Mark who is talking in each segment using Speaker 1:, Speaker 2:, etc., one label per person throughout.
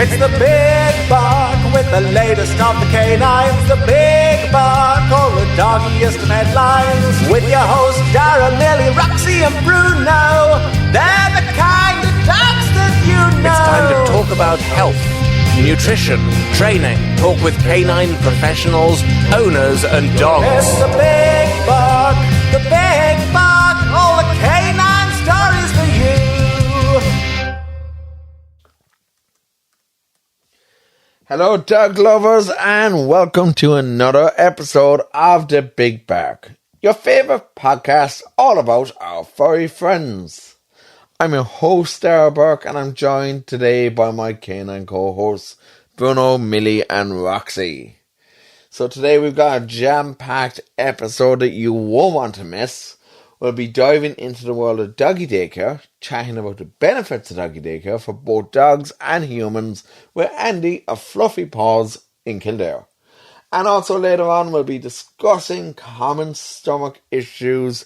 Speaker 1: It's the Big Buck with the latest of the canines. The Big Buck, all the doggiest of headlines. With your hosts Darragh, Millie, Roxy and Bruno. They're the kind of dogs that you know.
Speaker 2: It's time to talk about health, nutrition, training, talk with canine professionals, owners and dogs.
Speaker 1: It's the Big Buck, all the canine stories for you.
Speaker 3: Hello dog lovers and welcome to another episode of The Big Buck, your favourite podcast all about our furry friends. I'm your host Darragh and I'm joined today by my canine co-hosts Bruno, Millie and Roxy. So today we've got a jam-packed episode that you won't want to miss. We'll be diving into the world of doggy daycare, chatting about the benefits of doggy daycare for both dogs and humans with Andy of Fluffy Paws in Kildare. And also later on we'll be discussing common stomach issues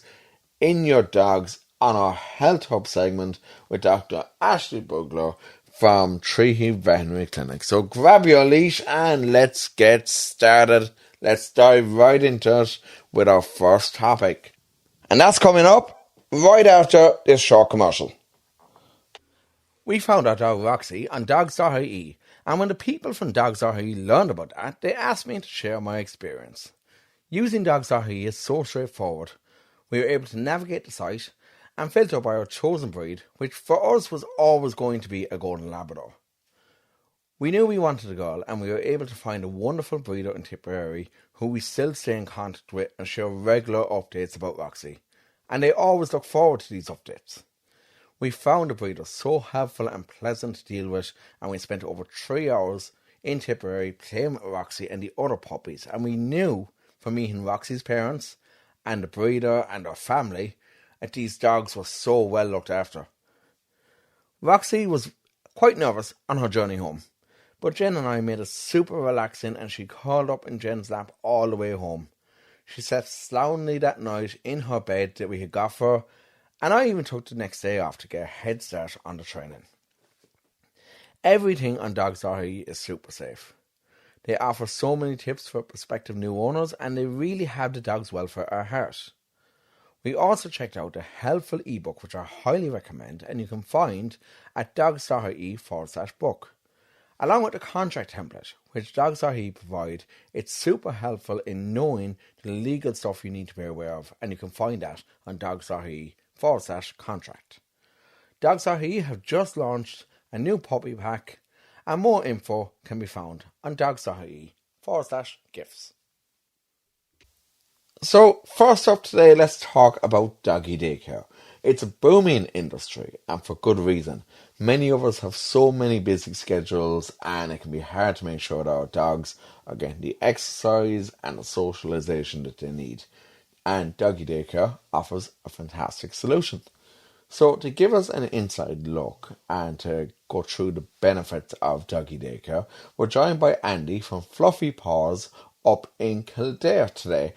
Speaker 3: in your dogs on our Health Hub segment with Dr. Ashleigh Bugler from Treaty Veterinary Clinic. So grab your leash and let's get started. Let's dive right into it with our first topic. And that's coming up right after this short commercial. We found our dog Roxy on dogs.ie, and when the people from dogs.ie learned about that, they asked me to share my experience. Using dogs.ie is so straightforward. We were able to navigate the site and filter by our chosen breed, which for us was always going to be a Golden Labrador. We knew we wanted a girl, and we were able to find a wonderful breeder in Tipperary who we still stay in contact with and share regular updates about Roxy. And they always look forward to these updates. We found the breeder so helpful and pleasant to deal with, and we spent over 3 hours in Tipperary playing with Roxy and the other puppies, and we knew from meeting Roxy's parents and the breeder and our family that these dogs were so well looked after. Roxy was quite nervous on her journey home, but Jen and I made it super relaxing and she curled up in Jen's lap all the way home. She slept soundly that night in her bed that we had got for her, and I even took the next day off to get a head start on the training. Everything on dogs.ie is super safe. They offer so many tips for prospective new owners and they really have the dog's welfare at heart. We also checked out a helpful ebook which I highly recommend and you can find at dogs.ie/book. Along with the contract template, which dogs.ie provide, it's super helpful in knowing the legal stuff you need to be aware of, and you can find that on dogs.ie/contract. Dogs.ie have just launched a new puppy pack, and more info can be found on dogs.ie/gifts. So, first up today, let's talk about doggy daycare. It's a booming industry, and for good reason. Many of us have so many busy schedules, and it can be hard to make sure that our dogs are getting the exercise and the socialization that they need. And doggy daycare offers a fantastic solution. So, to give us an inside look and to go through the benefits of doggy daycare, we're joined by Andy from Fluffy Paws up in Kildare today.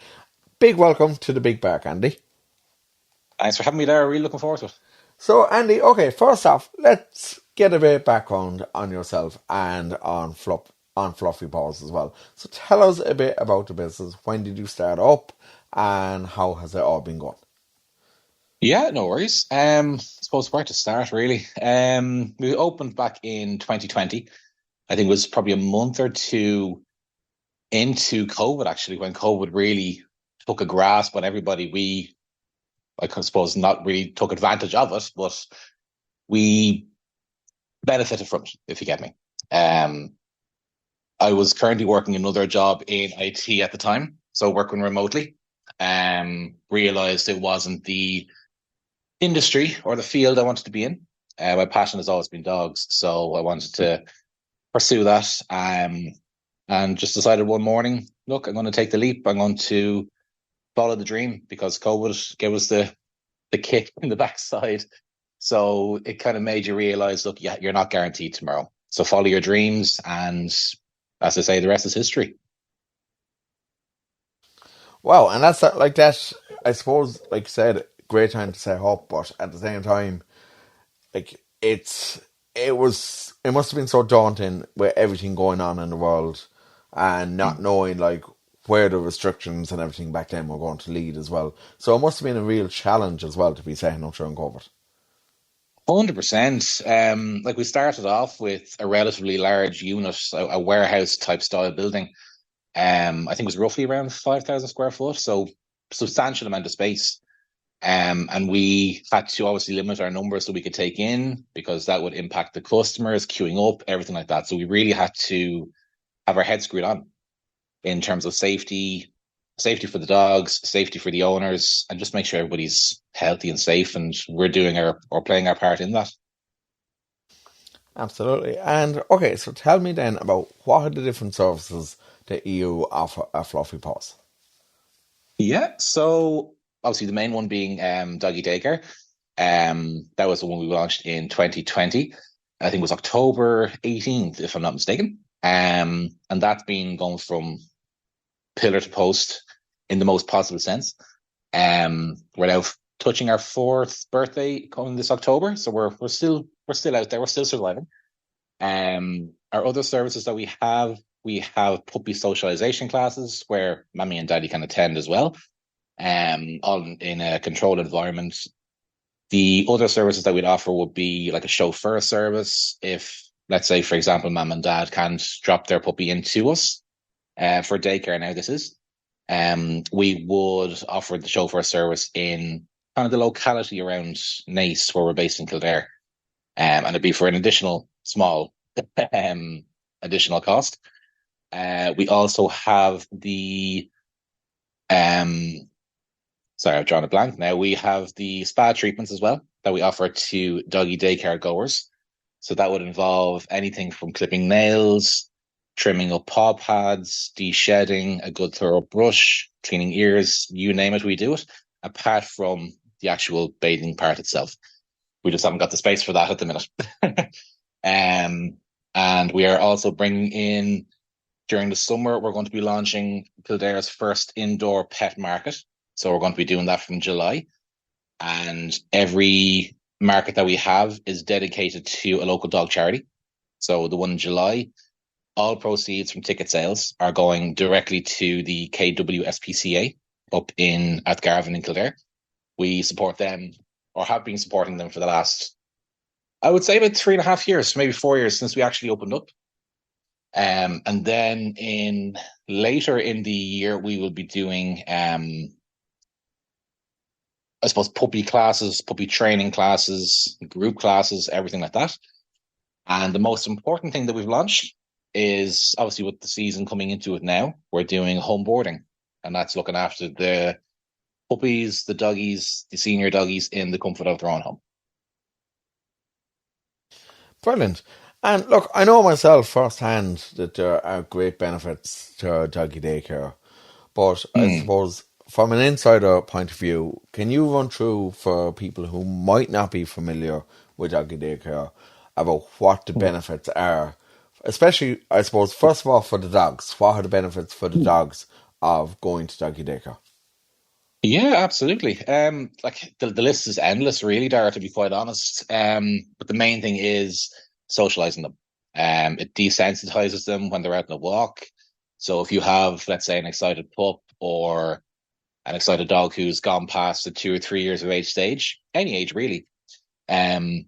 Speaker 3: Big welcome to the Big Buck, Andy.
Speaker 4: Thanks for having me there. Really looking forward to it.
Speaker 3: So, Andy, okay, first off, let's get a bit of background on yourself and on Fluffy Paws as well. So tell us a bit about the business. When did you start up and how has it all been going?
Speaker 4: Yeah, no worries. I suppose where to start, really. We opened back in 2020. I think it was probably a month or two into COVID, actually, when COVID really took a grasp on everybody. I suppose not really took advantage of it, but we benefited from it, if you get me. I was currently working another job in IT at the time, so working remotely. Realised it wasn't the industry or the field I wanted to be in. My passion has always been dogs, so I wanted to pursue that. And just decided one morning, look, I'm going to take the leap. I'm going to follow the dream because COVID gave us the kick in the backside. So it kind of made you realise, look, yeah, you're not guaranteed tomorrow. So follow your dreams, and as I say, the rest is history.
Speaker 3: Wow, and that's like that. I suppose, like you said, great time to set up, but at the same time, like it's it must have been so daunting with everything going on in the world and not knowing like where the restrictions and everything back then were going to lead as well. So it must have been a real challenge as well to be setting up during COVID.
Speaker 4: 100%. Like we started off with a relatively large unit, a warehouse type style building. I think it was roughly around 5,000 square foot, so substantial amount of space. And we had to obviously limit our numbers so we could take in, because that would impact the customers, queuing up, everything like that. So we really had to have our heads screwed on in terms of safety for the dogs, safety for the owners, and just make sure everybody's healthy and safe. And we're doing or playing our part in that.
Speaker 3: Absolutely. And okay, so tell me then about what are the different services that you offer at Fluffy Paws?
Speaker 4: Yeah. So obviously the main one being doggy daycare. That was the one we launched in 2020. I think it was October 18th, if I'm not mistaken. And that's been going from pillar to post in the most positive sense. We're now touching our 4th birthday coming this October, so we're still out there, we're still surviving. Our other services that we have puppy socialization classes where mommy and daddy can attend as well, all in a controlled environment. The other services that we'd offer would be like a chauffeur service. If, let's say, for example, mom and dad can't drop their puppy into us for daycare now, this is, we would offer the chauffeur service in kind of the locality around Naas, where we're based in Kildare. And it'd be for an additional small additional cost. We also have the sorry, I've drawn a blank now. We have the spa treatments as well that we offer to doggy daycare goers. So that would involve anything from clipping nails, trimming up paw pads, de-shedding, a good thorough brush, cleaning ears, you name it, we do it, apart from the actual bathing part itself. We just haven't got the space for that at the minute. And we are also bringing in, during the summer, we're going to be launching Kildare's first indoor pet market. So we're going to be doing that from July. And every market that we have is dedicated to a local dog charity. So the one in July, all proceeds from ticket sales are going directly to the KWSPCA up at Garvin in Kildare. We support them, or have been supporting them for the last, I would say, about 3.5 years, maybe 4 years since we actually opened up. And then later in the year, we will be doing, I suppose, puppy classes, puppy training classes, group classes, everything like that. And the most important thing that we've launched is, obviously with the season coming into it now, we're doing home boarding. And that's looking after the puppies, the doggies, the senior doggies in the comfort of their own home.
Speaker 3: Brilliant. And look, I know myself firsthand that there are great benefits to doggy daycare. But I suppose from an insider point of view, can you run through for people who might not be familiar with doggy daycare about what the benefits are? Especially, I suppose, first of all, for the dogs. What are the benefits for the dogs of going to doggy daycare?
Speaker 4: Yeah, absolutely. Like the list is endless, really, Darragh, to be quite honest. But the main thing is socializing them. It desensitizes them when they're out on a walk. So if you have, let's say, an excited pup or an excited dog who's gone past the 2 or 3 years of age stage, any age really, it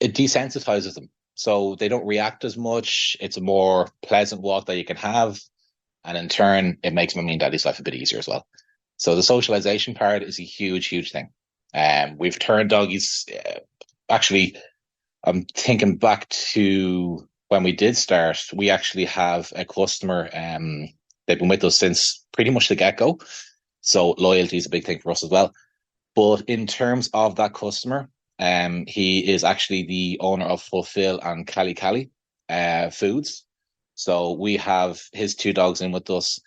Speaker 4: desensitizes them. So they don't react as much. It's a more pleasant walk that you can have. And in turn, it makes mommy and daddy's life a bit easier as well. So the socialization part is a huge, huge thing. We've turned doggies, actually, I'm thinking back to when we did start, we actually have a customer, they've been with us since pretty much the get-go. So loyalty is a big thing for us as well. But in terms of that customer, he is actually the owner of Fulfill and Cali Cali Foods. So we have his 2 dogs in with us.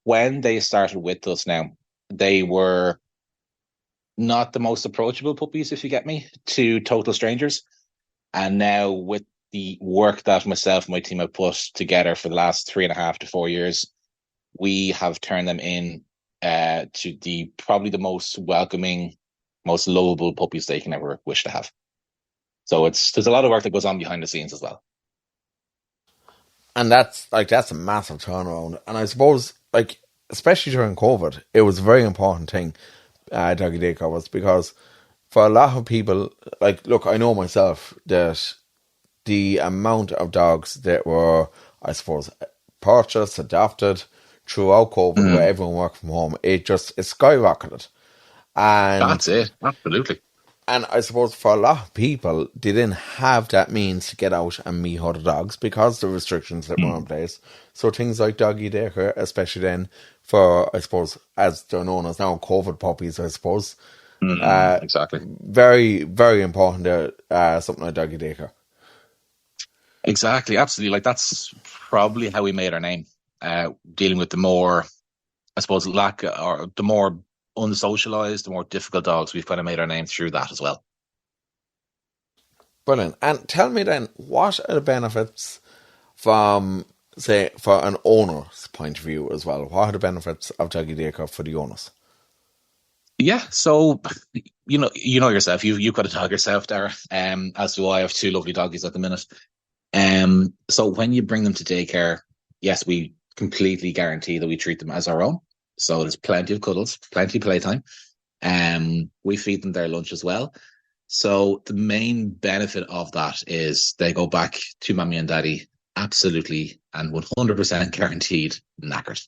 Speaker 4: When they started with us now, they were not the most approachable puppies, if you get me, to total strangers. And now with the work that myself and my team have put together for the last 3.5 to 4 years, we have turned them in to probably the most welcoming, most lovable puppies they can ever wish to have. So there's a lot of work that goes on behind the scenes as well.
Speaker 3: And that's a massive turnaround. And I suppose, like, especially during COVID, it was a very important thing, doggy daycare was, because for a lot of people, like, look, I know myself that the amount of dogs that were, I suppose, purchased, adopted throughout COVID, where everyone worked from home, it skyrocketed. And
Speaker 4: That's it. Absolutely.
Speaker 3: And I suppose for a lot of people, they didn't have that means to get out and meet other dogs because of the restrictions that were in place. So things like doggy daycare, especially then for, I suppose, as they're known as now, COVID puppies, I suppose.
Speaker 4: Exactly.
Speaker 3: Very, very important, something like doggy daycare.
Speaker 4: Exactly. Absolutely. Like, that's probably how we made our name, dealing with the more, I suppose, the more unsocialized, the more difficult dogs. We've kind of made our name through that as well.
Speaker 3: Brilliant. And tell me then, what are the benefits from, say, for an owner's point of view as well? What are the benefits of doggy daycare for the owners?
Speaker 4: Yeah, so you know yourself. You've got a dog yourself, Darragh. As do I. I have two lovely doggies at the minute. So when you bring them to daycare, yes, we completely guarantee that we treat them as our own. So there's plenty of cuddles, plenty of playtime. We feed them their lunch as well. So the main benefit of that is they go back to mommy and daddy absolutely and 100% guaranteed knackered.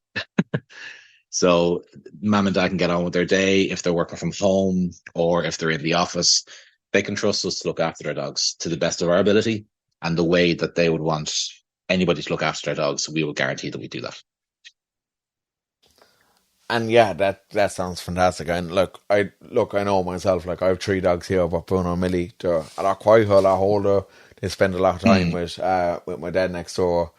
Speaker 4: So mom and dad can get on with their day. If they're working from home or if they're in the office, they can trust us to look after their dogs to the best of our ability and the way that they would want anybody to look after their dogs. We will guarantee that we do that.
Speaker 3: And yeah, that sounds fantastic. And I know myself, like I have 3 dogs here, but Bruno and Millie, they're a lot quieter, a lot older. They spend a lot of time with my dad next door.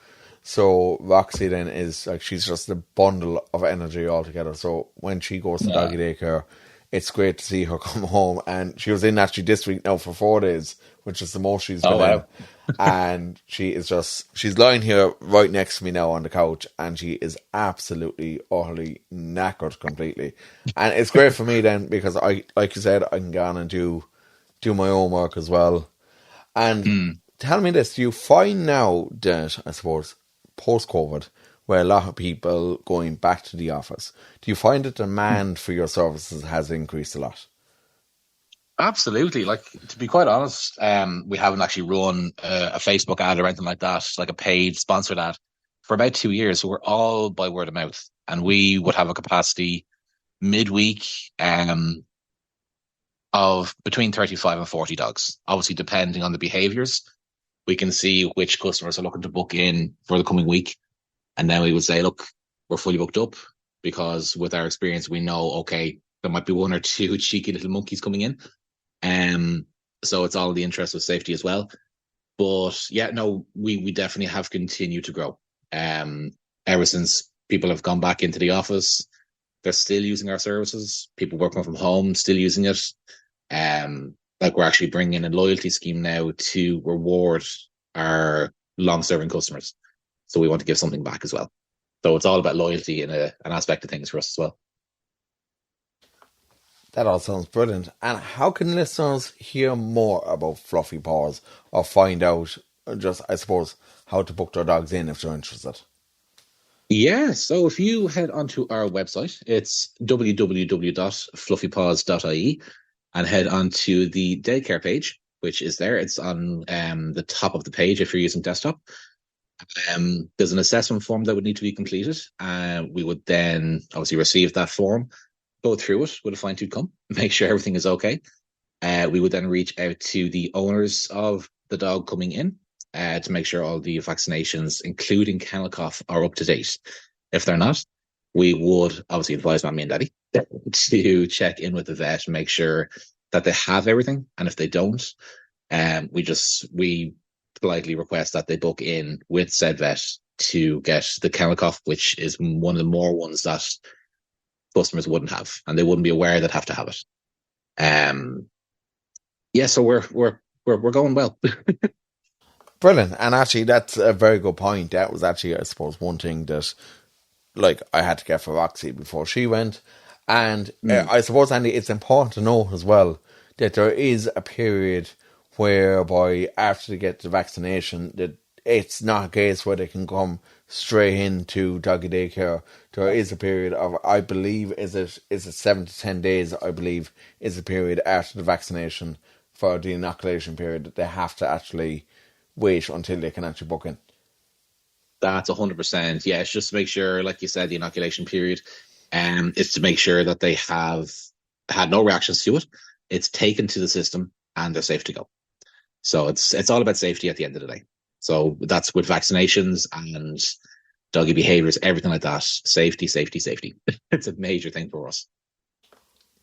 Speaker 3: So Roxy then is like, she's just a bundle of energy altogether. So when she goes to doggy daycare, it's great to see her come home. And she was in actually this week now for 4 days, which is the most she's been in. And she's lying here right next to me now on the couch, and she is absolutely, utterly knackered completely. And it's great for me then, because like you said, I can go on and do my own work as well. And tell me this, do you find now that, I suppose, post-COVID, where a lot of people going back to the office, do you find that demand for your services has increased a lot?
Speaker 4: Absolutely. Like, to be quite honest, we haven't actually run a Facebook ad or anything like that, like a paid sponsored ad, for about 2 years. So we're all by word of mouth, and we would have a capacity midweek of between 35 and 40 dogs, obviously depending on the behaviors. We can see which customers are looking to book in for the coming week. And then we would say, look, we're fully booked up, because with our experience, we know, okay, there might be 1 or 2 cheeky little monkeys coming in. So it's all in the interest of safety as well. But yeah, no, we definitely have continued to grow. Ever since people have gone back into the office, they're still using our services. People working from home, still using it. Like, we're actually bringing in a loyalty scheme now to reward our long-serving customers. So we want to give something back as well. So it's all about loyalty and an aspect of things for us as well.
Speaker 3: That all sounds brilliant. And how can listeners hear more about Fluffy Paws, or find out just, I suppose, how to book their dogs in if they're interested?
Speaker 4: Yeah, so if you head onto our website, it's www.fluffypaws.ie, and head onto the daycare page, which is there. It's on the top of the page if you're using desktop. There's an assessment form that would need to be completed. We would then obviously receive that form, go through it with a fine-tooth comb, make sure everything is okay. We would then reach out to the owners of the dog coming in to make sure all the vaccinations, including kennel cough, are up to date. If they're not, we would obviously advise mommy and daddy to check in with the vet and make sure that they have everything. And if they don't, we politely request that they book in with said vet to get the kennel cough, which is one of the more ones that customers wouldn't have, and they wouldn't be aware they'd have to have it. So we're going well.
Speaker 3: Brilliant. And actually, that's a very good point. That was actually, I suppose, one thing that, like, I had to get for Roxy before she went. And I suppose, Andy, it's important to know as well that there is a period whereby after they get the vaccination, that it's not a case where they can come straight into doggy daycare. There is a period of, I believe, is it 7 to 10 days, I believe, is the period after the vaccination for the inoculation period that they have to actually wait until they can actually book in.
Speaker 4: That's 100%. Yeah, it's just to make sure, like you said, the inoculation period is to make sure that they have had no reactions to it. It's taken to the system and they're safe to go. So it's all about safety at the end of the day. So that's with vaccinations and doggy behaviors, everything like that. Safety, safety, safety. It's a major thing for us.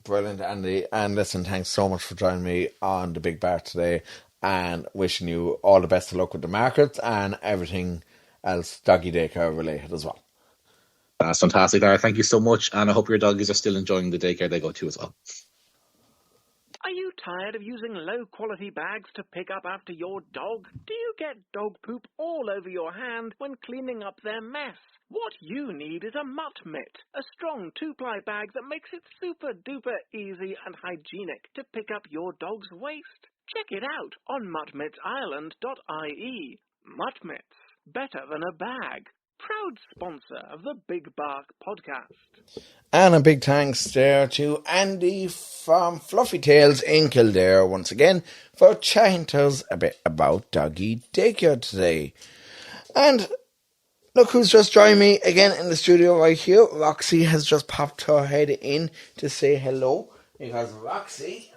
Speaker 3: Brilliant, Andy. And listen, thanks so much for joining me on the Big Bar today, and wishing you all the best of luck with the markets and everything else doggy daycare related as well.
Speaker 4: That's fantastic, Darragh. Thank you so much. And I hope your doggies are still enjoying the daycare they go to as well.
Speaker 5: Are you tired of using low-quality bags to pick up after your dog? Do you get dog poop all over your hand when cleaning up their mess? What you need is a mutt mitt, a strong 2-ply bag that makes it super-duper easy and hygienic to pick up your dog's waste. Check it out on muttmittsireland.ie. Mutt mitts, better than a bag. Proud sponsor of the Big Bark podcast.
Speaker 3: And a big thanks there to Andy from Fluffy Tails in Kildare once again for chatting to us a bit about doggy daycare today. And look who's just joined me again in the studio right here. Roxy has just popped her head in to say hello, because Roxy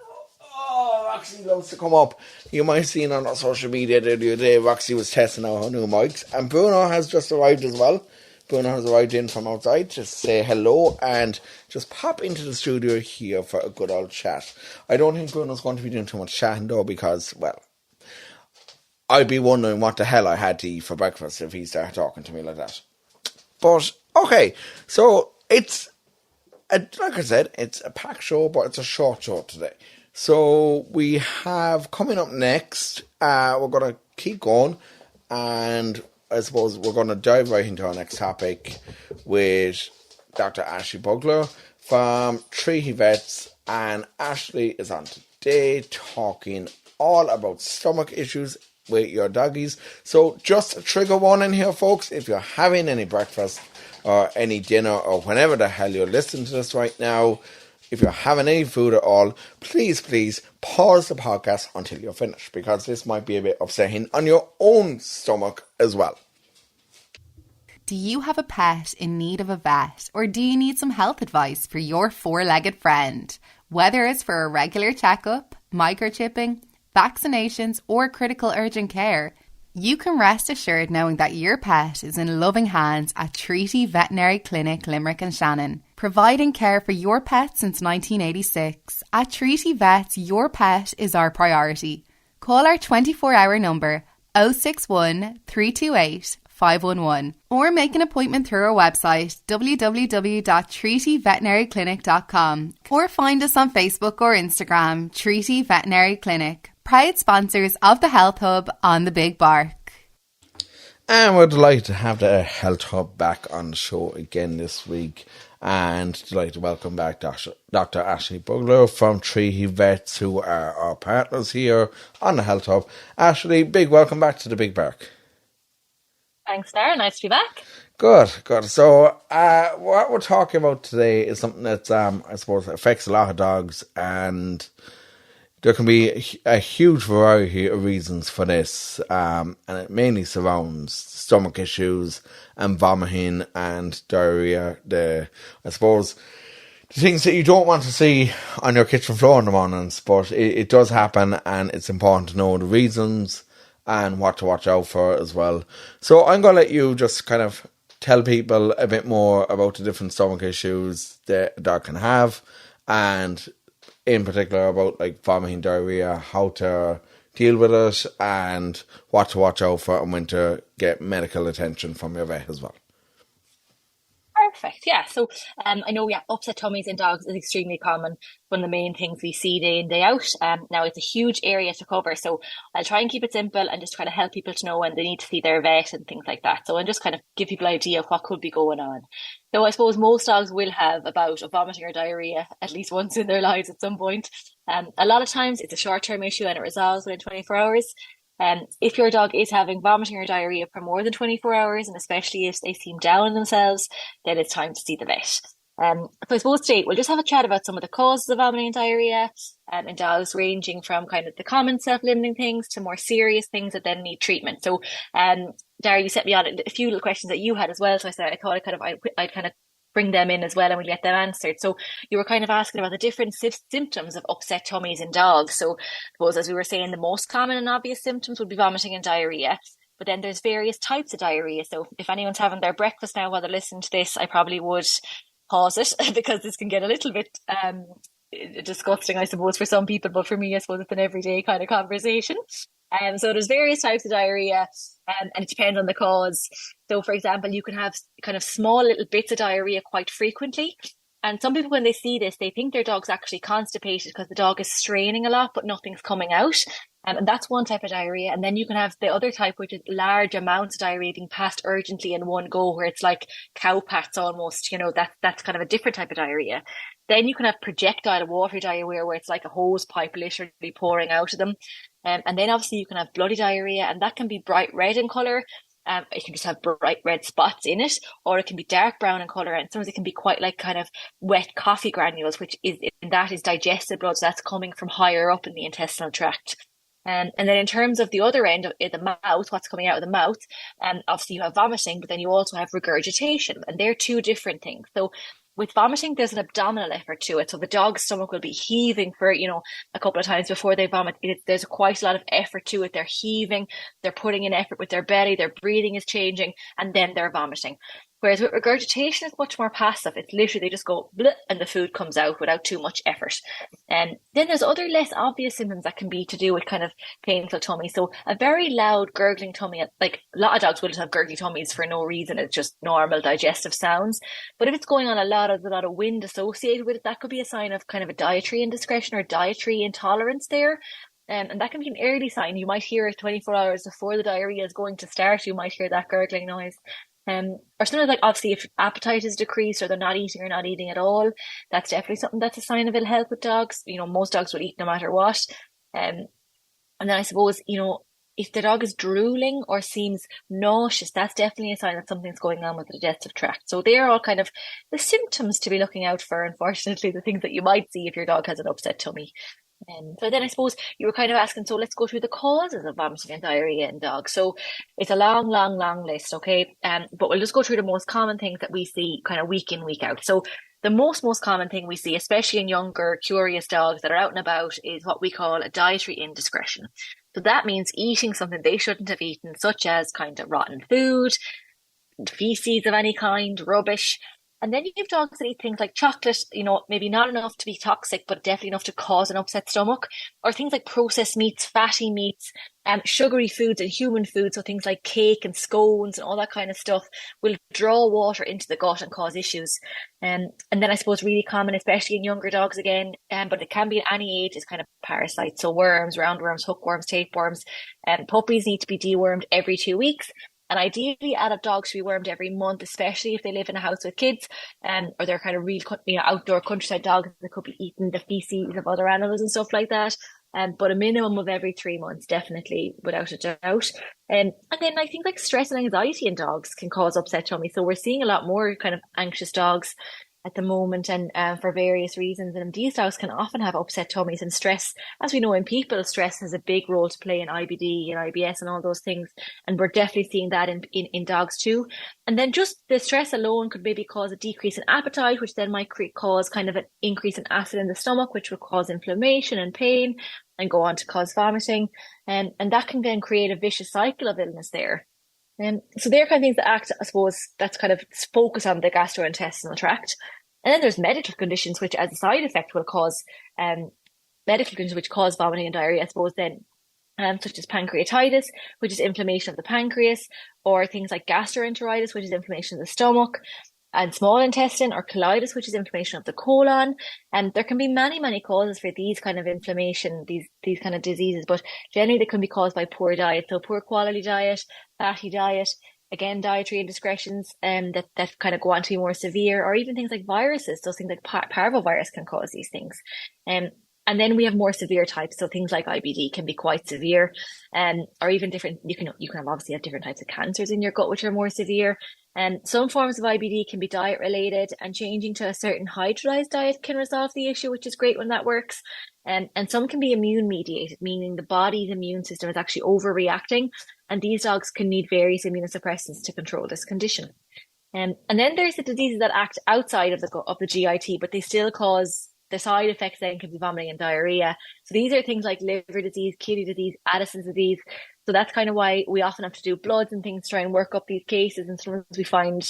Speaker 3: loves to come up. You might have seen on our social media the other day, Roxy was testing out her new mics, and Bruno has just arrived as well. Bruno has arrived in from outside to say hello and just pop into the studio here for a good old chat. I don't think Bruno's going to be doing too much chatting though, because, well, I'd be wondering what the hell I had to eat for breakfast if he started talking to me like that. But, okay, so it's, like I said, it's a packed show, but it's a short show today. So we have coming up next, we're going to keep going, and I suppose we're going to dive right into our next topic with Dr. Ashleigh Bugler from Treaty Vets, and Ashleigh is on today talking all about stomach issues with your doggies. So just a trigger warning here, folks, if you're having any breakfast or any dinner or whenever the hell you're listening to this right now, if you're having any food at all, please pause the podcast until you're finished, because this might be a bit upsetting on your own stomach as well.
Speaker 6: Do you have a pet in need of a vet, or do you need some health advice for your four-legged friend? Whether it's for a regular checkup, microchipping, vaccinations, or critical urgent care, you can rest assured knowing that your pet is in loving hands at Treaty Veterinary Clinic, Limerick and Shannon. Providing care for your pet since 1986, at Treaty Vets, your pet is our priority. Call our 24-hour number 061 328 511 or make an appointment through our website www.treatyveterinaryclinic.com or find us on Facebook or Instagram, Treaty Veterinary Clinic. Proud sponsors of the Health Hub on the Big Bark.
Speaker 3: And we're delighted to have the Health Hub back on the show again this week, and delighted to welcome back Dr. Ashleigh Bugler from Treaty Vets, who are our partners here on the Health Hub. Ashleigh, big welcome back to the Big Bark.
Speaker 7: Thanks, Darragh. Nice to be back.
Speaker 3: Good. So what we're talking about today is something that I suppose affects a lot of dogs, and there can be a huge variety of reasons for this, and it mainly surrounds stomach issues and vomiting and diarrhea. I suppose the things that you don't want to see on your kitchen floor in the mornings, but it does happen, and it's important to know the reasons and what to watch out for as well. So I'm going to let you just kind of tell people a bit more about the different stomach issues that a dog can have, and in particular about like vomiting, diarrhea, how to deal with it, and what to watch out for, and when to get medical attention from your vet as well.
Speaker 7: Perfect. Yeah. So I know, yeah, upset tummies in dogs is extremely common. One of the main things we see day in, day out. Now it's a huge area to cover. So I'll try and keep it simple and just try to help people to know when they need to see their vet and things like that. So and just kind of give people an idea of what could be going on. So I suppose most dogs will have a bout of vomiting or diarrhea at least once in their lives at some point. A lot of times it's a short-term issue and it resolves within 24 hours. If your dog is having vomiting or diarrhea for more than 24 hours, and especially if they seem down on themselves, then it's time to see the vet. So I suppose today we'll just have a chat about some of the causes of vomiting and diarrhea in dogs, ranging from kind of the common self-limiting things to more serious things that then need treatment. So Darragh, you set me on a few little questions that you had as well. So I thought I'd kind of bring them in as well and we'll get them answered. So you were kind of asking about the different symptoms of upset tummies in dogs. So I suppose, as we were saying, the most common and obvious symptoms would be vomiting and diarrhea. But then there's various types of diarrhea. So if anyone's having their breakfast now while they're listening to this, I probably would pause it because this can get a little bit disgusting, I suppose, for some people. But for me, I suppose it's an everyday kind of conversation. So there's various types of diarrhea and it depends on the cause. So, for example, you can have kind of small little bits of diarrhea quite frequently. And some people, when they see this, they think their dog's actually constipated because the dog is straining a lot, but nothing's coming out. And that's one type of diarrhea. And then you can have the other type, which is large amounts of diarrhea being passed urgently in one go, where it's like cow pats almost, that's kind of a different type of diarrhea. Then you can have projectile water diarrhea, where it's like a hose pipe literally pouring out of them. And then obviously you can have bloody diarrhea, and that can be bright red in colour. It can just have bright red spots in it, or it can be dark brown in colour, and sometimes it can be quite like kind of wet coffee granules, which is digested blood, so that's coming from higher up in the intestinal tract. And then in terms of the other end of the mouth, what's coming out of the mouth, obviously you have vomiting, but then you also have regurgitation, and they're two different things. So with vomiting, there's an abdominal effort to it. So the dog's stomach will be heaving for, a couple of times before they vomit. There's quite a lot of effort to it. They're heaving, they're putting in effort with their belly, their breathing is changing, and then they're vomiting. Whereas with regurgitation, it's much more passive. It's literally, they just go bleh, and the food comes out without too much effort. And then there's other less obvious symptoms that can be to do with kind of painful tummy. So a very loud gurgling tummy, like a lot of dogs will just have gurgly tummies for no reason. It's just normal digestive sounds. But if it's going on a lot of wind associated with it, that could be a sign of kind of a dietary indiscretion or dietary intolerance there. And that can be an early sign. You might hear it 24 hours before the diarrhea is going to start. You might hear that gurgling noise. Or something like, obviously, if appetite is decreased or they're not eating or not eating at all, that's definitely something that's a sign of ill health with dogs. Most dogs will eat no matter what. And then I suppose, if the dog is drooling or seems nauseous, that's definitely a sign that something's going on with the digestive tract. So they're all kind of the symptoms to be looking out for, unfortunately, the things that you might see if your dog has an upset tummy. So then I suppose you were kind of asking, so let's go through the causes of vomiting and diarrhea in dogs. So it's a long list, okay? But we'll just go through the most common things that we see kind of week in, week out. So the most common thing we see, especially in younger, curious dogs that are out and about, is what we call a dietary indiscretion. So that means eating something they shouldn't have eaten, such as kind of rotten food, feces of any kind, rubbish. And then you have dogs that eat things like chocolate, maybe not enough to be toxic, but definitely enough to cause an upset stomach, or things like processed meats, fatty meats, sugary foods and human foods. So things like cake and scones and all that kind of stuff will draw water into the gut and cause issues. And then I suppose really common, especially in younger dogs again, but it can be at any age, is kind of parasites. So worms, roundworms, hookworms, tapeworms. Puppies need to be dewormed every 2 weeks. And ideally, adult dogs should be wormed every month, especially if they live in a house with kids, or they're kind of real, outdoor countryside dogs that could be eating the feces of other animals and stuff like that. But a minimum of every 3 months, definitely, without a doubt. And then I think like stress and anxiety in dogs can cause upset tummy. So we're seeing a lot more kind of anxious dogs at the moment, and for various reasons. And these dogs can often have upset tummies, and stress, as we know in people, stress has a big role to play in IBD and IBS and all those things. And we're definitely seeing that in dogs too. And then just the stress alone could maybe cause a decrease in appetite, which then might cause kind of an increase in acid in the stomach, which will cause inflammation and pain and go on to cause vomiting. And that can then create a vicious cycle of illness there. So they're kind of things that act, I suppose, that's kind of focus on the gastrointestinal tract. And then there's medical conditions which, as a side effect, will cause medical conditions which cause vomiting and diarrhea, I suppose, then such as pancreatitis, which is inflammation of the pancreas, or things like gastroenteritis, which is inflammation of the stomach. and small intestine, or colitis, which is inflammation of the colon. And there can be many causes for these kind of inflammation, these kind of diseases, but generally they can be caused by poor diet. So poor quality diet, fatty diet, again, dietary indiscretions that kind of go on to be more severe, or even things like viruses. So things like parvovirus can cause these things. And then we have more severe types. So things like IBD can be quite severe, or even different. You can have obviously have different types of cancers in your gut, which are more severe. And some forms of IBD can be diet related, and changing to a certain hydrolyzed diet can resolve the issue, which is great when that works. And some can be immune mediated, meaning the body's immune system is actually overreacting, and these dogs can need various immunosuppressants to control this condition. And then there's the diseases that act outside of the GIT, but they still cause. The side effects then can be vomiting and diarrhea. So these are things like liver disease, kidney disease, Addison's disease. So that's kind of why we often have to do bloods and things to try and work up these cases. And sometimes we find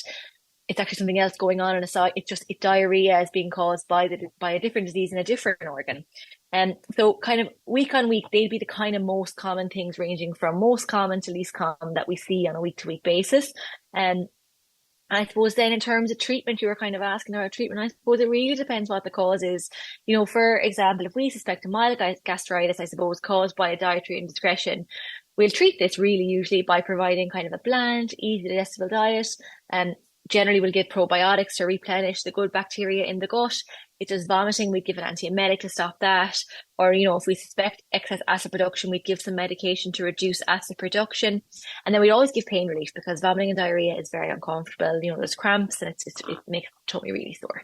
Speaker 7: it's actually something else going on the side. It's diarrhea is being caused by a different disease in a different organ. And so kind of week on week, they'd be the kind of most common things, ranging from most common to least common, that we see on a week to week basis. And I suppose then in terms of treatment, you were kind of asking about treatment. I suppose it really depends what the cause is. For example, if we suspect a mild gastritis, I suppose, caused by a dietary indiscretion, we'll treat this really usually by providing kind of a bland, easy digestible diet. And generally we'll give probiotics to replenish the good bacteria in the gut. If there's vomiting, we'd give an antiemetic to stop that. Or, if we suspect excess acid production, we'd give some medication to reduce acid production. And then we'd always give pain relief, because vomiting and diarrhea is very uncomfortable. There's cramps, and it makes the tummy really sore.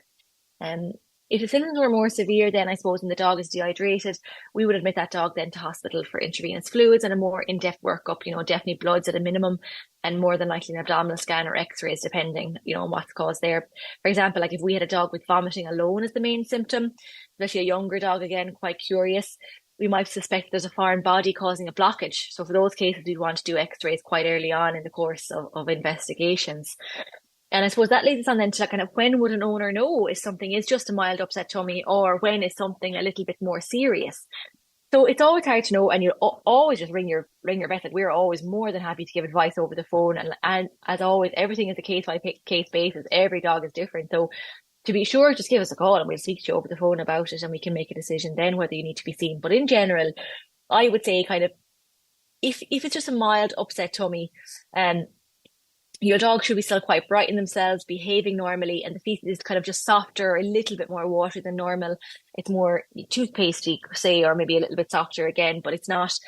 Speaker 7: If the symptoms were more severe, then I suppose when the dog is dehydrated, we would admit that dog then to hospital for intravenous fluids and a more in-depth workup, definitely bloods at a minimum, and more than likely an abdominal scan or x-rays, depending, on what's caused there. For example, like if we had a dog with vomiting alone as the main symptom, especially a younger dog, again, quite curious, we might suspect there's a foreign body causing a blockage. So for those cases, we'd want to do x-rays quite early on in the course of investigations. And I suppose that leads us on then to kind of, when would an owner know if something is just a mild upset tummy, or when is something a little bit more serious? So it's always hard to know, and you always just ring your vet. Like, we're always more than happy to give advice over the phone, and as always, everything is a case by case basis. Every dog is different, so to be sure, just give us a call and we'll speak to you over the phone about it, and we can make a decision then whether you need to be seen. But in general, I would say kind of, if it's just a mild upset tummy, your dog should be still quite bright in themselves, behaving normally, and the feces is kind of just softer, a little bit more watery than normal. It's more toothpastey, say, or maybe a little bit softer again, but it's not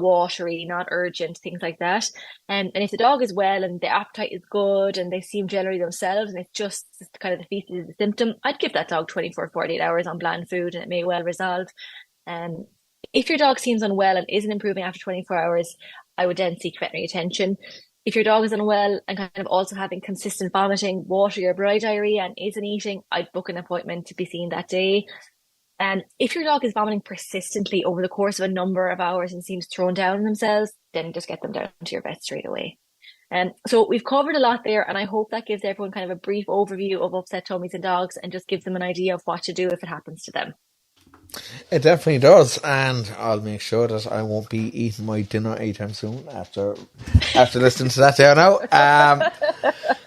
Speaker 7: watery, not urgent, things like that. And if the dog is well and the appetite is good and they seem generally themselves, and it's just kind of the feces is the symptom, I'd give that dog 24, 48 hours on bland food, and it may well resolve. If your dog seems unwell and isn't improving after 24 hours, I would then seek veterinary attention. If your dog is unwell and kind of also having consistent vomiting, watery or dry diarrhea, and isn't eating, I'd book an appointment to be seen that day. And if your dog is vomiting persistently over the course of a number of hours and seems thrown down on themselves, then just get them down to your vet straight away. So we've covered a lot there, and I hope that gives everyone kind of a brief overview of upset tummies in dogs, and just gives them an idea of what to do if it happens to them.
Speaker 3: It definitely does, and I'll make sure that I won't be eating my dinner anytime soon after listening to that there now.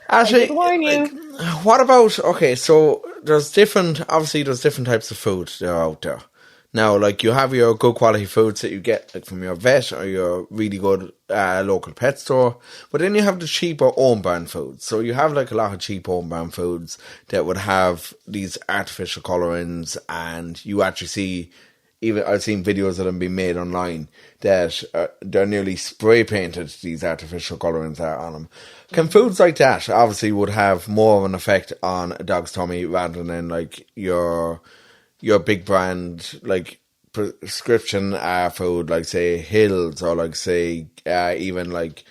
Speaker 3: Actually, what about, okay, so there's different types of food that are out there. Now, like, you have your good quality foods that you get like from your vet or your really good local pet store, but then you have the cheaper own brand foods. So you have like a lot of cheap own brand foods that would have these artificial colorings, and you actually see, even I've seen videos of them being made online that they're nearly spray painted, these artificial colorings are on them. Can foods like that obviously would have more of an effect on a dog's tummy rather than like your big brand, like prescription food, like say Hills, or like say even like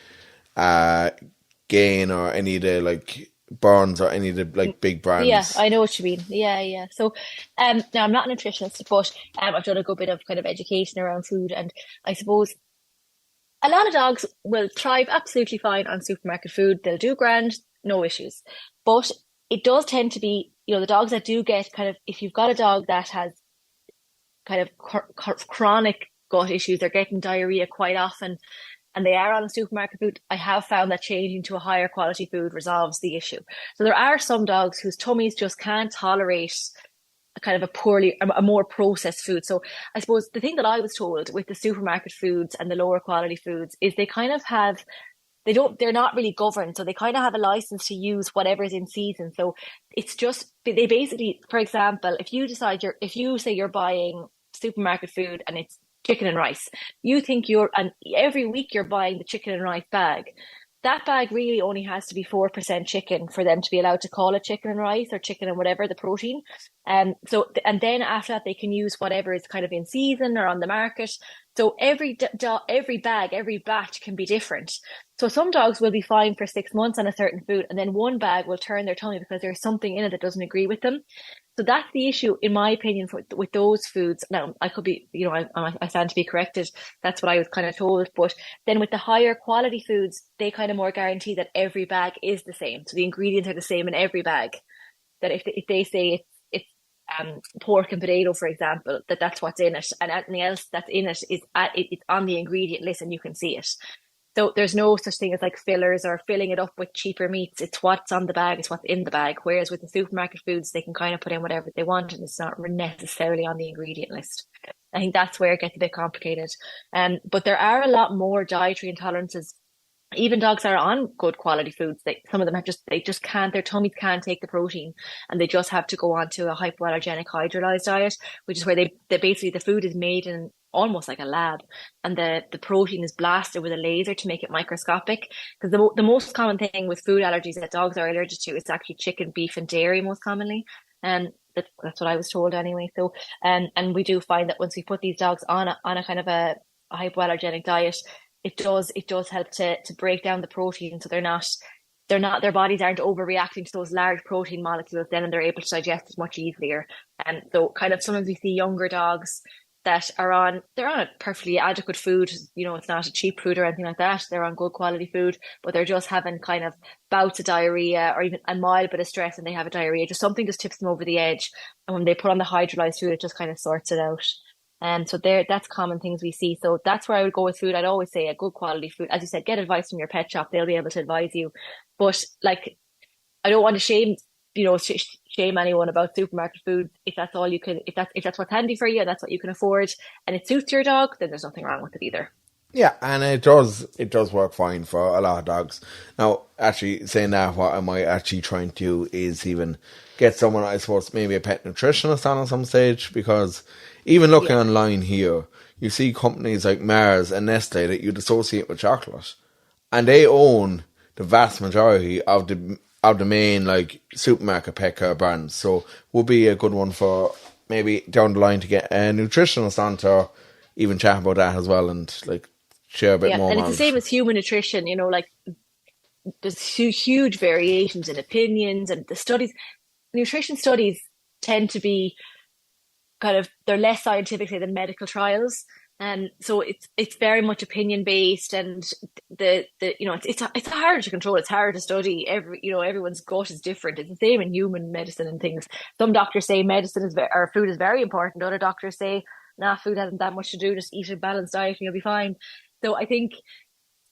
Speaker 3: Gain, or any of the like Burns, or any of the like big brands.
Speaker 7: Yeah, I know what you mean. Yeah. So now I'm not a nutritionist, but I've done a good bit of kind of education around food, and I suppose a lot of dogs will thrive absolutely fine on supermarket food. They'll do grand, no issues. But it does tend to be, the dogs that do get kind of, if you've got a dog that has kind of chronic gut issues, they're getting diarrhea quite often, and they are on a supermarket food, I have found that changing to a higher quality food resolves the issue. So there are some dogs whose tummies just can't tolerate a kind of a more processed food. So I suppose the thing that I was told with the supermarket foods and the lower quality foods is they kind of have, they're not really governed. So they kind of have a license to use whatever's in season. So it's just, they basically, for example, if you say you're buying supermarket food and it's chicken and rice, and every week you're buying the chicken and rice bag. That bag really only has to be 4% chicken for them to be allowed to call it chicken and rice or chicken and whatever, the protein. And then after that, they can use whatever is kind of in season or on the market. So every bag, every batch can be different. So some dogs will be fine for 6 months on a certain food, and then one bag will turn their tummy because there's something in it that doesn't agree with them. So that's the issue, in my opinion, with those foods. Now, I could be, I stand to be corrected. That's what I was kind of told. But then with the higher quality foods, they kind of more guarantee that every bag is the same. So the ingredients are the same in every bag. That if they say it's pork and potato, for example, that's what's in it, and anything else that's in it it's on the ingredient list and you can see it. So there's no such thing as like fillers or filling it up with cheaper meats. It's what's on the bag, it's what's in the bag. Whereas with the supermarket foods, they can kind of put in whatever they want and it's not necessarily on the ingredient list. I think that's where it gets a bit complicated. But there are a lot more dietary intolerances. Even dogs that are on good quality foods, some of them just can't, their tummies can't take the protein, and they just have to go on to a hypoallergenic hydrolyzed diet, which is where they basically, the food is made in almost like a lab, and the protein is blasted with a laser to make it microscopic. Because the most common thing with food allergies that dogs are allergic to is actually chicken, beef, and dairy most commonly. And that's what I was told anyway. So and we do find that once we put these dogs on a kind of a hypoallergenic diet, it does help to break down the protein, so their bodies aren't overreacting to those large protein molecules then, and they're able to digest it much easier. And so kind of sometimes we see younger dogs that they're on a perfectly adequate food, it's not a cheap food or anything like that, they're on good quality food, but they're just having kind of bouts of diarrhea or even a mild bit of stress and they have a diarrhea, something just tips them over the edge, and when they put on the hydrolyzed food, it just kind of sorts it out. And so that's common things we see. So that's where I would go with food. I'd always say a good quality food. As you said, get advice from your pet shop. They'll be able to advise you. But like, I don't want to shame anyone about supermarket food. If that's all you can, if that's what's handy for you and that's what you can afford and it suits your dog, then there's nothing wrong with it either.
Speaker 3: Yeah, and it does work fine for a lot of dogs. Now, actually saying that, what I might actually try and do is even get someone, I suppose, maybe a pet nutritionist on at some stage, because even looking online here, you see companies like Mars and Nestle that you'd associate with chocolate, and they own the vast majority of the main like supermarket pet care brands. So would be a good one for maybe down the line to get a nutritionist on to even chat about that as well, and like share a bit more.
Speaker 7: And it's the same as human nutrition, like there's huge variations in opinions, and nutrition studies tend to be they're less scientific than medical trials. And so it's very much opinion based, and it's hard to control. It's hard to study. Everyone's gut is different. It's the same in human medicine and things. Some doctors say food is very important. Other doctors say, nah, food hasn't that much to do. Just eat a balanced diet and you'll be fine. So I think,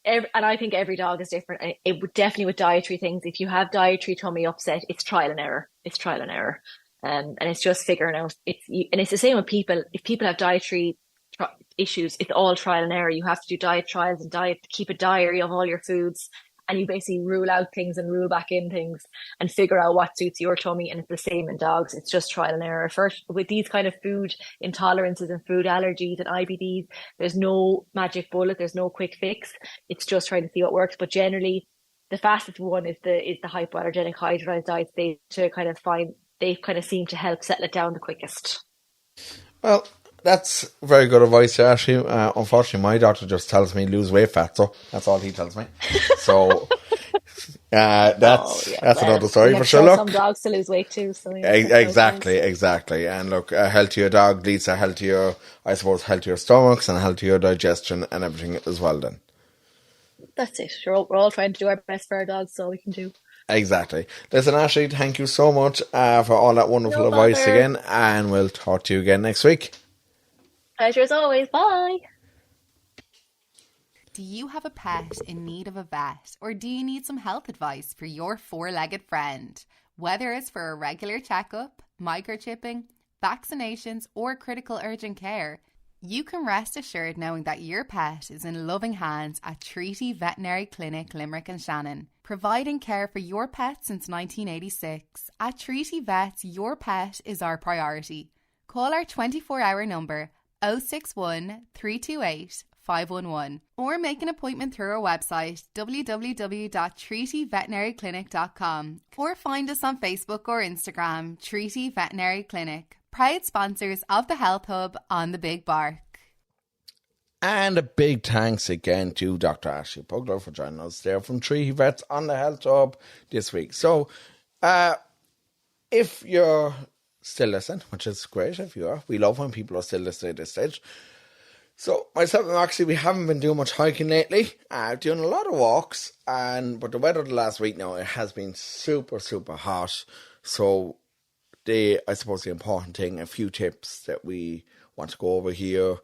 Speaker 7: every dog is different. It would definitely with dietary things. If you have dietary tummy upset, it's trial and error. And it's just figuring out. It's the same with people. If people have dietary issues, it's all trial and error. You have to do diet trials and keep a diary of all your foods, and you basically rule out things and rule back in things and figure out what suits your tummy. And it's the same in dogs. It's just trial and error. First, with these kind of food intolerances and food allergies and IBDs, there's no magic bullet. There's no quick fix. It's just trying to see what works. But generally, the fastest one is the hypoallergenic hydrolyzed diets. They kind of seem to help settle it down the quickest.
Speaker 3: Well, that's very good advice, Ashleigh. Unfortunately, my doctor just tells me lose weight fat, so that's all he tells me. So that's another story for sure. Look,
Speaker 7: some dogs to lose weight too. So
Speaker 3: exactly. And look, a healthier dog leads to healthier stomachs and healthier digestion and everything as well. Then
Speaker 7: that's it. We're all trying to do our best for our dogs, so all we can do.
Speaker 3: Exactly. Listen, Ashleigh, thank you so much for all that wonderful advice again, and we'll talk to you again next week.
Speaker 7: Pleasure as always. Bye.
Speaker 6: Do you have a pet in need of a vet, or do you need some health advice for your four-legged friend? Whether it's for a regular checkup, microchipping, vaccinations, or critical urgent care, you can rest assured knowing that your pet is in loving hands at Treaty Veterinary Clinic, Limerick and Shannon. Providing care for your pet since 1986, at Treaty Vets, your pet is our priority. Call our 24-hour number 061 328 511 or make an appointment through our website www.treatyveterinaryclinic.com or find us on Facebook or Instagram, Treaty Veterinary Clinic, proud sponsors of the Health Hub on the Big Bark.
Speaker 3: And a big thanks again to Dr. Ashleigh Bugler for joining us there from Treaty Vets on the Health Hub this week. So, if you're still listening, which is great if you are, we love when people are still listening at this stage. So, myself and Roxy, we haven't been doing much hiking lately, doing a lot of walks, but the weather the last week now, it has been super, super hot. So, I suppose the important thing, a few tips that we want to go over here.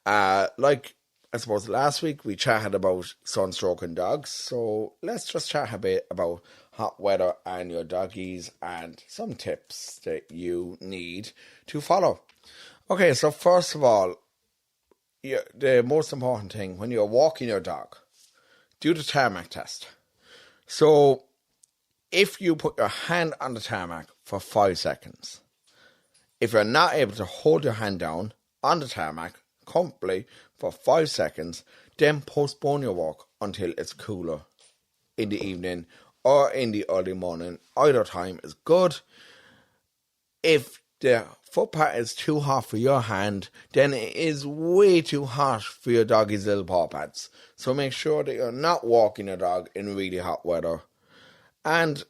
Speaker 3: Like, I suppose last week we chatted about sunstroke in dogs, so let's just chat a bit about hot weather and your doggies and some tips that you need to follow. Okay, so first of all, the most important thing, when you're walking your dog, do the tarmac test. So, if you put your hand on the tarmac for 5 seconds, if you're not able to hold your hand down on the tarmac comfortably for 5 seconds, then postpone your walk until it's cooler in the evening or in the early morning. Either time is good. If the footpad is too hot for your hand, then it is way too hot for your doggy's little paw pads. So make sure that you're not walking your dog in really hot weather. And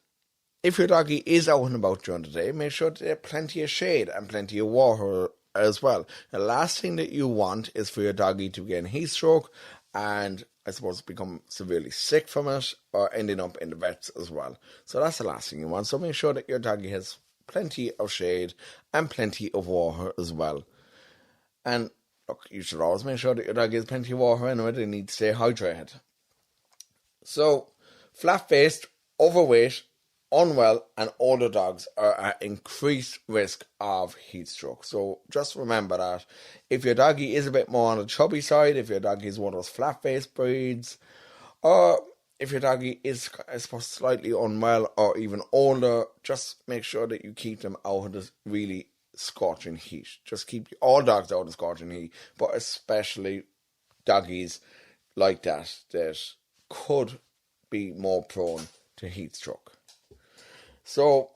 Speaker 3: if your doggy is out and about during the day, make sure that there's plenty of shade and plenty of water as well. The last thing that you want is for your doggy to get heat stroke and I suppose become severely sick from it or ending up in the vets as well. So that's the last thing you want. So make sure that your doggy has plenty of shade and plenty of water as well. And look, you should always make sure that your doggy has plenty of water anyway. They need to stay hydrated. So, flat-faced, overweight, unwell and older dogs are at increased risk of heat stroke. So just remember that if your doggy is a bit more on the chubby side, if your doggy is one of those flat-faced breeds, or if your doggy is, I suppose, slightly unwell or even older, just make sure that you keep them out of the really scorching heat. Just keep all dogs out of scorching heat, but especially doggies like that could be more prone to heat stroke. So,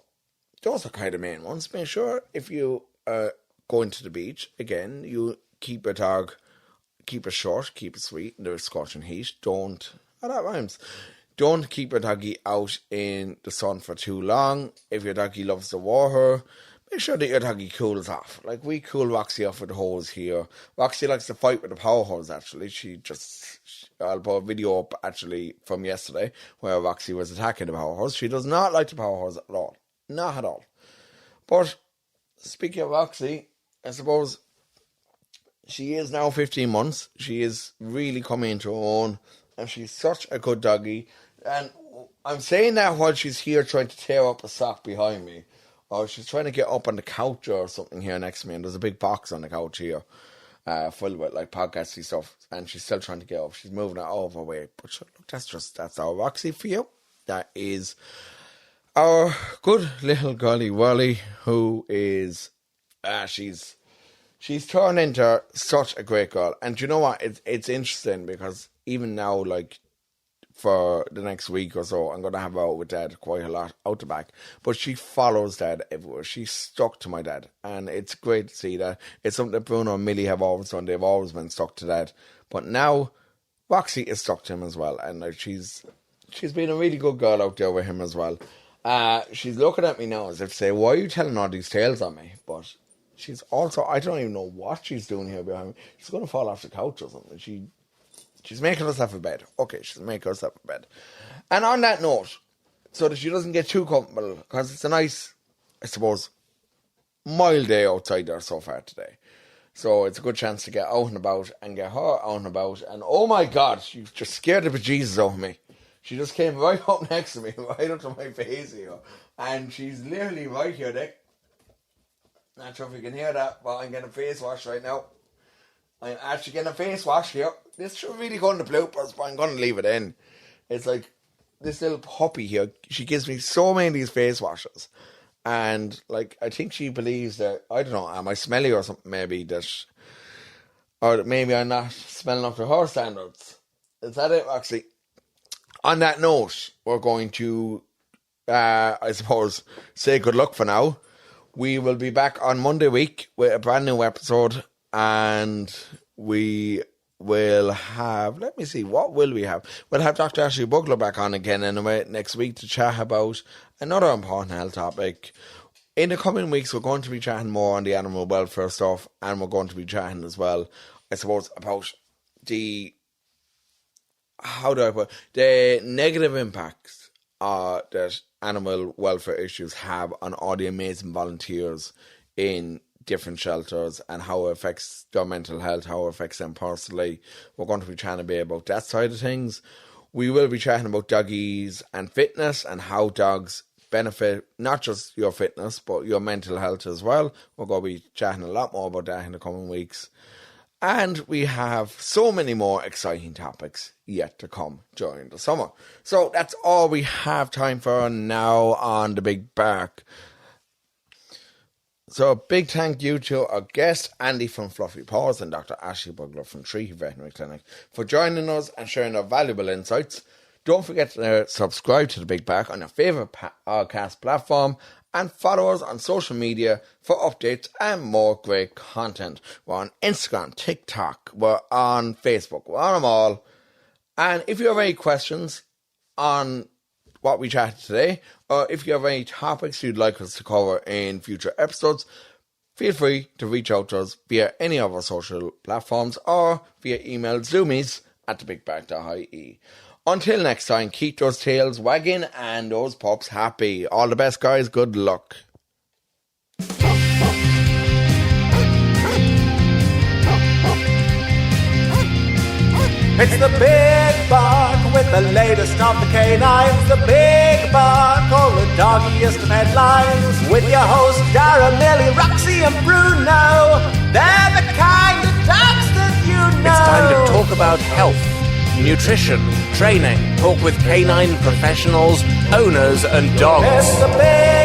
Speaker 3: those are kind of main ones. Make sure if you are going to the beach, again, you keep your dog, keep it short, keep it sweet in the scorching heat. Don't keep your doggy out in the sun for too long. If your doggy loves the water, make sure that your doggy cools off. Like, we cool Roxy off with the hose here. Roxy likes to fight with the power hose, actually. I'll put a video up, actually, from yesterday, where Roxy was attacking the power hose. She does not like the power hose at all. Not at all. But, speaking of Roxy, I suppose she is now 15 months. She is really coming into her own, and she's such a good doggy. And I'm saying that while she's here trying to tear up a sock behind me. Or she's trying to get up on the couch or something here next to me, and there's a big box on the couch here. Full with like podcasty stuff, and she's still trying to get up. She's moving it all of her way, but sure, look, that's our Roxy for you. That is our good little girly Wally, who is she's turned into such a great girl. And you know what? It's interesting because even now, like for the next week or so, I'm gonna have her out with Dad quite a lot out the back. But she follows Dad everywhere. She's stuck to my dad, and it's great to see that. It's something that Bruno and Millie have always done. They've always been stuck to Dad, but now Roxy is stuck to him as well, and like she's been a really good girl out there with him as well. She's looking at me now as if to say, "Why are you telling all these tales on me?" But she's also, I don't even know what she's doing here behind me. She's gonna fall off the couch or something. She's making herself a bed. Okay, she's making herself a bed. And on that note, so that she doesn't get too comfortable, because it's a nice, I suppose, mild day outside there so far today. So it's a good chance to get out and about and get her out and about. And oh my God, she just scared the bejesus out of me. She just came right up next to me, right up to my face here. And she's literally right here, Dick. Not sure if you can hear that, but I'm getting a face wash right now. I'm actually getting a face wash here. This should really go in the bloopers, but I'm going to leave it in. It's like this little puppy here. She gives me so many of these face washes. And, like, I think she believes that, I don't know, am I smelly or something maybe, that, or that maybe I'm not smelling up to her standards. Is that it, Roxy? On that note, we're going to, I suppose, say good luck for now. We will be back on Monday week with a brand new episode, and we will have, let me see, what will we have? We'll have Dr. Ashleigh Bugler back on again anyway next week to chat about another important health topic. In the coming weeks, we're going to be chatting more on the animal welfare stuff, and we're going to be chatting as well, I suppose, about the, the negative impacts that animal welfare issues have on all the amazing volunteers in different shelters and how it affects their mental health, how it affects them personally. We're going to be chatting a bit about that side of things. We will be chatting about doggies and fitness and how dogs benefit not just your fitness but your mental health as well. We're going to be chatting a lot more about that in the coming weeks. And we have so many more exciting topics yet to come during the summer. So that's all we have time for now on The Big Bark. So a big thank you to our guest, Andy from Fluffy Paws, and Dr. Ashleigh Bugler from Treaty Veterinary Clinic for joining us and sharing their valuable insights. Don't forget to subscribe to The Big Bark on your favourite podcast platform and follow us on social media for updates and more great content. We're on Instagram, TikTok, we're on Facebook, we're on them all. And if you have any questions on what we chatted today, or if you have any topics you'd like us to cover in future episodes, feel free to reach out to us via any of our social platforms or via email zoomies@thebigbark.ie. Until next time, keep those tails wagging and those pups happy. All the best, guys. Good luck.
Speaker 1: It's the Big Bark with the latest of the canines. The Big Bark, all the doggiest of headlines. With your hosts Darragh, Millie, Roxy and Bruno. They're the kind of dogs that you know.
Speaker 2: It's time to talk about health, nutrition, training, talk with canine professionals, owners and dogs.
Speaker 1: It's the Big